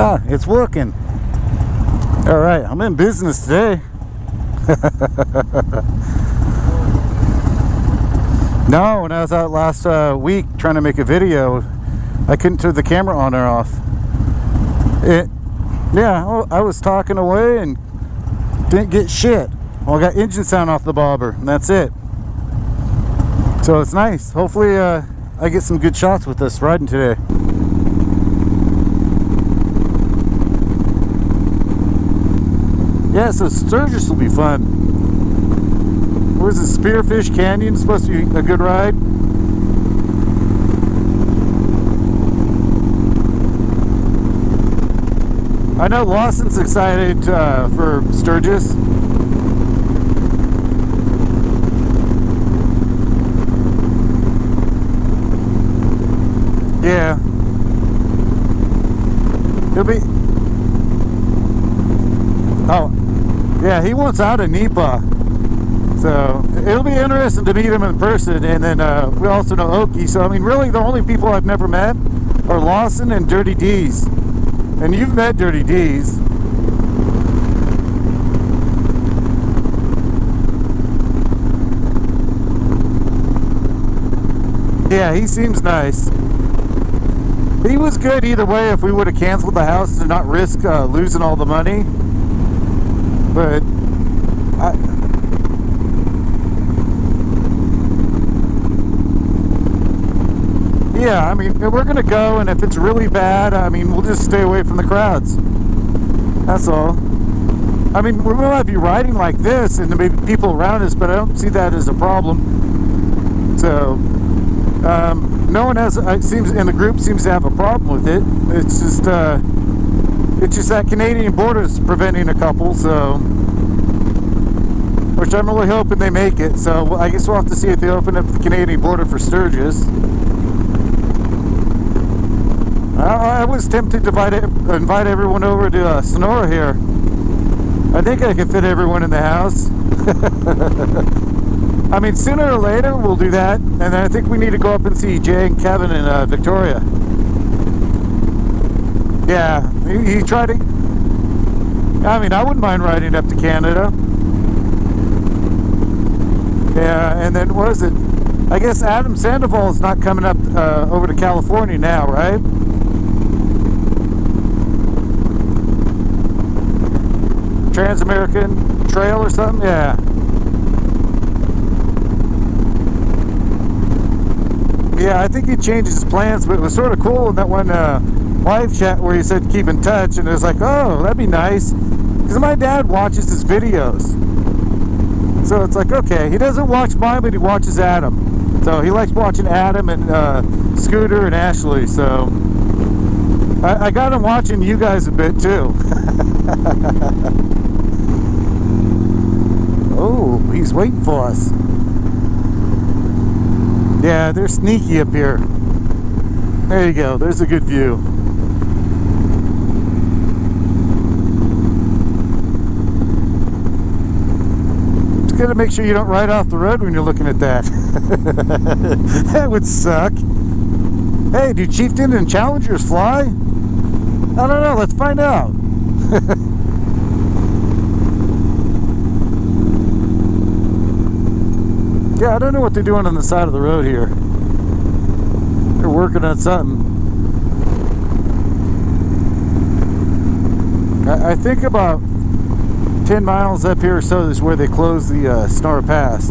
Ah, it's working. All right, I'm in business today. No, when I was out last week trying to make a video, I couldn't turn the camera on or off. Yeah, I was talking away and didn't get shit. Well, I got engine sound off the bobber, and that's it. So it's nice. Hopefully I get some good shots with this riding today. Yeah, so Sturgis will be fun. What is it, Spearfish Canyon? Supposed to be a good ride. I know Lawson's excited for Sturgis. Yeah. He'll be... Oh, yeah, he wants out of Nipa. So it'll be interesting to meet him in person. And then we also know Oki. So, I mean, really the only people I've never met are Lawson and Dirty D's. And you've met Dirty D's. Yeah, he seems nice. He was good either way if we would have canceled the house to not risk losing all the money. But yeah, I mean, we're gonna go, and if it's really bad, I mean, we'll just stay away from the crowds. That's all. I mean, we might be riding like this, and there may be people around us, but I don't see that as a problem. So, no one has. It seems in the group seems to have a problem with it. It's just that Canadian border is preventing a couple. So, which I'm really hoping they make it. So, I guess we'll have to see if they open up the Canadian border for Sturgis. I was tempted to invite everyone over to Sonora here. I think I can fit everyone in the house. I mean, sooner or later we'll do that, and then I think we need to go up and see Jay and Kevin in Victoria. Yeah, he tried to... I mean, I wouldn't mind riding up to Canada. Yeah, and then what is it? I guess Adam Sandoval is not coming up over to California now, right? Trans-American Trail or something? Yeah. Yeah, I think he changed his plans, but it was sort of cool in that one live chat where he said keep in touch, and it was like, oh, that'd be nice. Because my dad watches his videos. So it's like, okay, he doesn't watch mine, but he watches Adam. So he likes watching Adam and Scooter and Ashley, so... I got him watching you guys a bit, too. Oh, he's waiting for us. Yeah, they're sneaky up here. There you go. There's a good view. Just gotta make sure you don't ride off the road when you're looking at that. That would suck. Hey, do Chieftain and Challengers fly? I don't know. Let's find out. Yeah, I don't know what they're doing on the side of the road here. They're working on something. I think about 10 miles up here or so is where they close the Sonora Pass.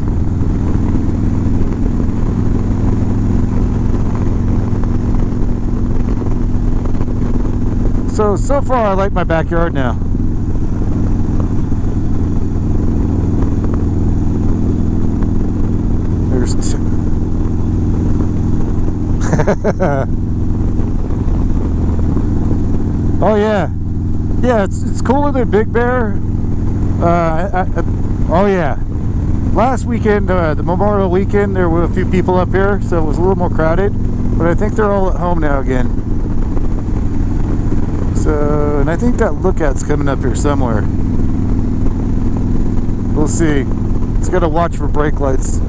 So far I like my backyard now. Oh yeah, it's cooler than Big Bear. Oh yeah, last weekend, the Memorial weekend, there were a few people up here, so it was a little more crowded, but I think they're all at home now again. So, and I think that lookout's coming up here somewhere. We'll see. It's got to watch for brake lights.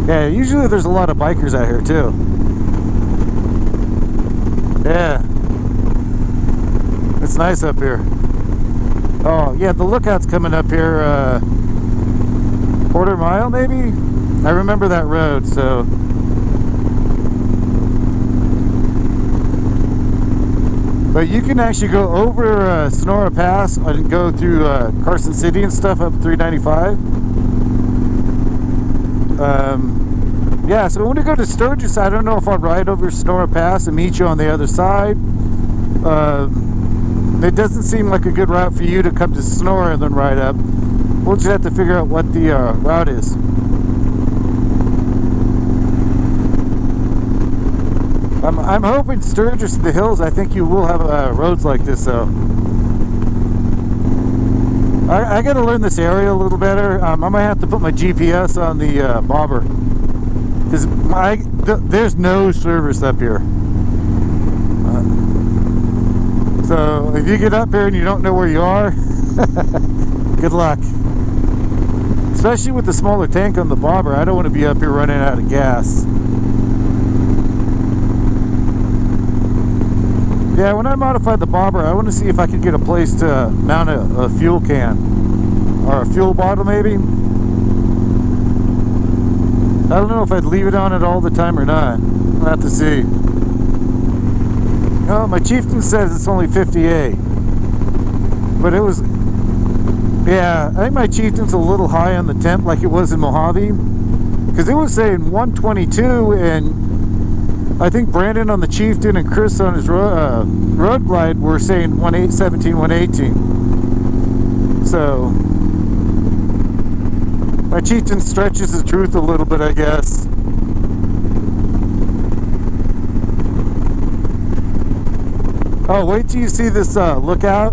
Yeah, usually there's a lot of bikers out here too. Yeah. It's nice up here. Oh, yeah, the lookout's coming up here, quarter mile maybe? I remember that road, so. But you can actually go over Sonora Pass and go through Carson City and stuff up 395. Yeah, so when we go to Sturgis, I don't know if I'll ride over Sonora Pass and meet you on the other side. It doesn't seem like a good route for you to come to Sonora and then ride up. We'll just have to figure out what the route is. I'm hoping Sturgis in the hills, I think you will have roads like this though. I gotta learn this area a little better. I might have to put my GPS on the bobber, because there's no service up here. So if you get up here and you don't know where you are, good luck. Especially with the smaller tank on the bobber, I don't want to be up here running out of gas. Yeah, when I modify the bobber, I want to see if I can get a place to mount a fuel can or a fuel bottle maybe. I don't know if I'd leave it on it all the time or not. I'll have to see. Oh, my chieftain says it's only 58. But it was, yeah, I think my chieftain's a little high on the temp like it was in Mojave. Because it was saying 122, and I think Brandon on the chieftain and Chris on his road glide were saying 117, 118. So my chieftain stretches the truth a little bit, I guess. Oh, wait till you see this lookout.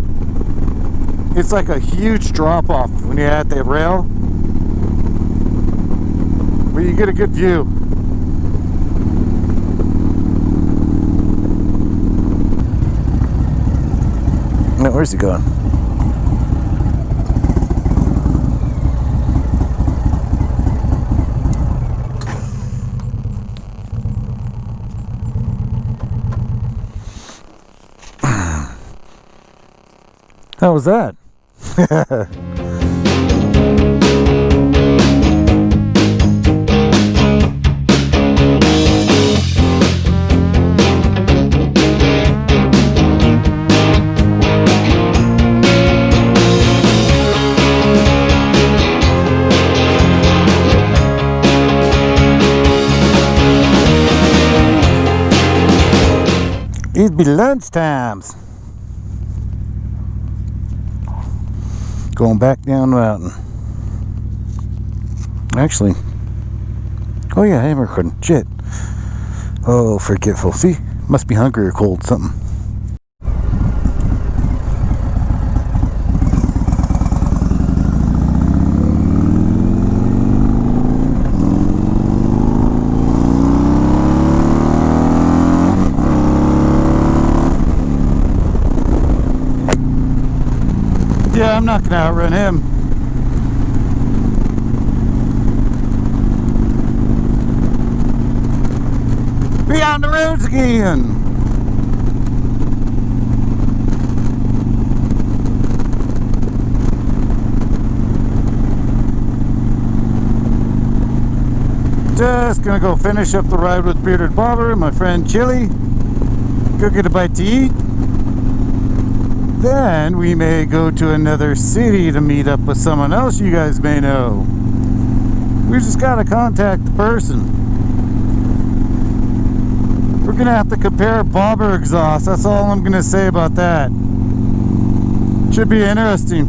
It's like a huge drop off when you're at the rail, where you get a good view. Now, where's he going? How was that? It'd be lunch times. Going back down the mountain. Actually, oh yeah, I am recording. Shit. Oh, forgetful. See, must be hungry or cold, something. Yeah, I'm not gonna outrun him. Be on the roads again. Just gonna go finish up the ride with Bearded Bobber and my friend Chili. Go get a bite to eat. Then we may go to another city to meet up with someone else you guys may know. We just gotta contact the person. We're gonna have to compare bobber exhaust. That's all I'm gonna say about that. Should be interesting.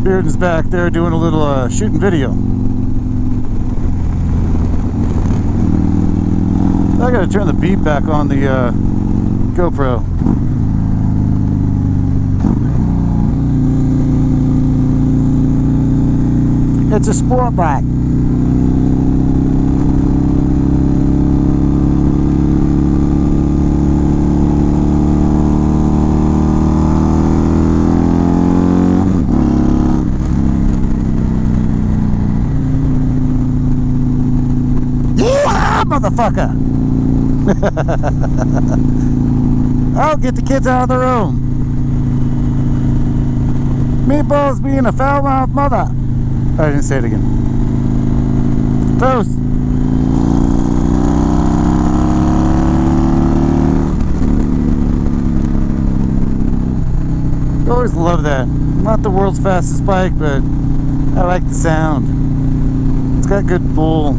Bearden's back there doing a little shooting video. I gotta turn the beep back on the GoPro. It's a sport bike. motherfucker. I'll get the kids out of the room. Meatballs being a foul-mouthed mother. I didn't say it again. Toast. I always love that. Not the world's fastest bike, but I like the sound. It's got good pull.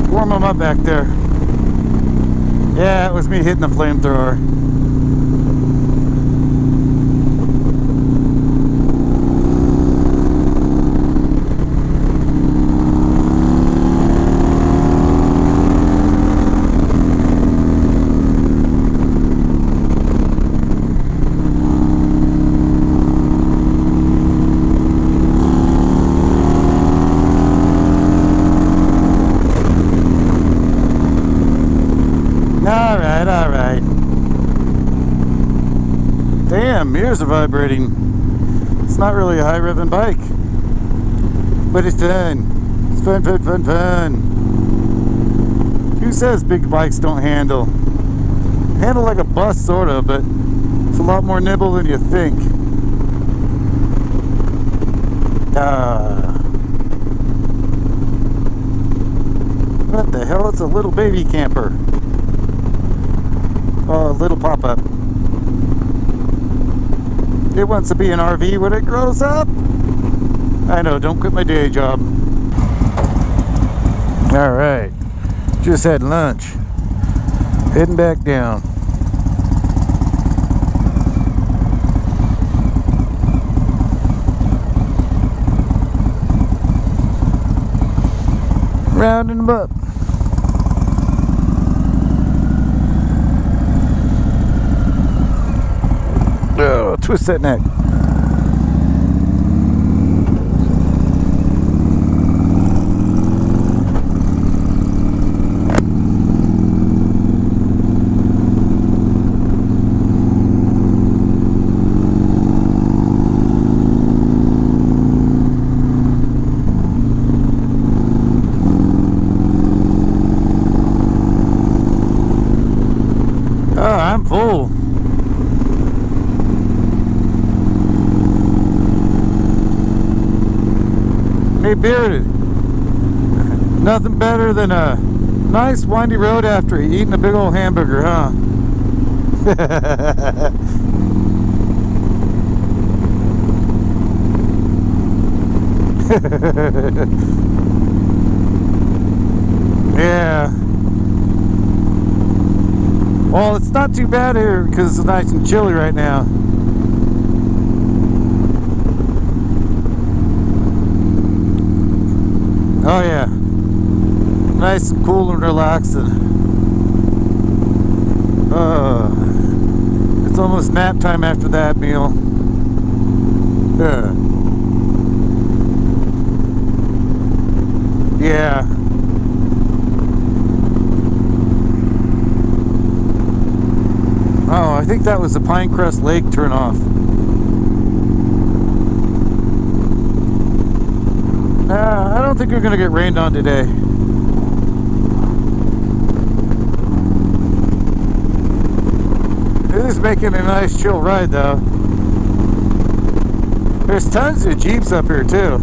Warm them up back there. Yeah, it was me hitting the flamethrower. Alright. Damn, mirrors are vibrating. It's not really a high revving bike, but it's fun. It's fun. Who says big bikes don't handle? Handle like a bus, sort of, but it's a lot more nimble than you think. What the hell? It's a little baby camper. Oh, a little pop-up. It wants to be an RV when it grows up. I know, don't quit my day job. Alright, just had lunch. Heading back down. Rounding them up. Oh, twist that neck. Oh, I'm full. Hey, Bearded, nothing better than a nice windy road after eating a big old hamburger, huh? Yeah. Well, it's not too bad here because it's nice and chilly right now. Oh yeah, nice and cool and relaxing. It's almost nap time after that meal. Yeah. Oh, I think that was the Pinecrest Lake turnoff. I don't think we're gonna get rained on today. It is making a nice chill ride though. There's tons of Jeeps up here too.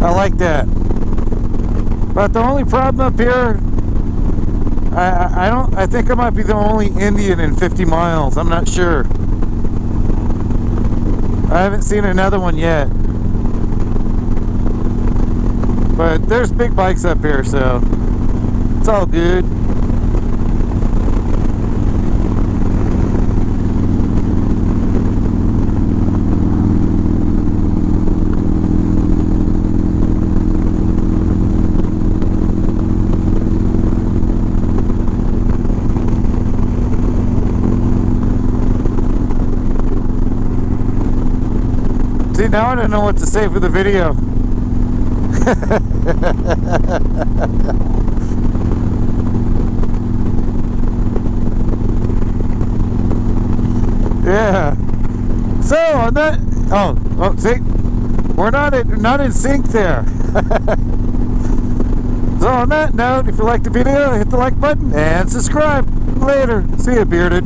I like that. But the only problem up here, I think I might be the only Indian in 50 miles. I'm not sure. I haven't seen another one yet. But there's big bikes up here, so it's all good. See, now I don't know what to say for the video. Oh, see, we're not in sync there. So on that note, if you liked the video, hit the like button and subscribe. Later. See you, bearded.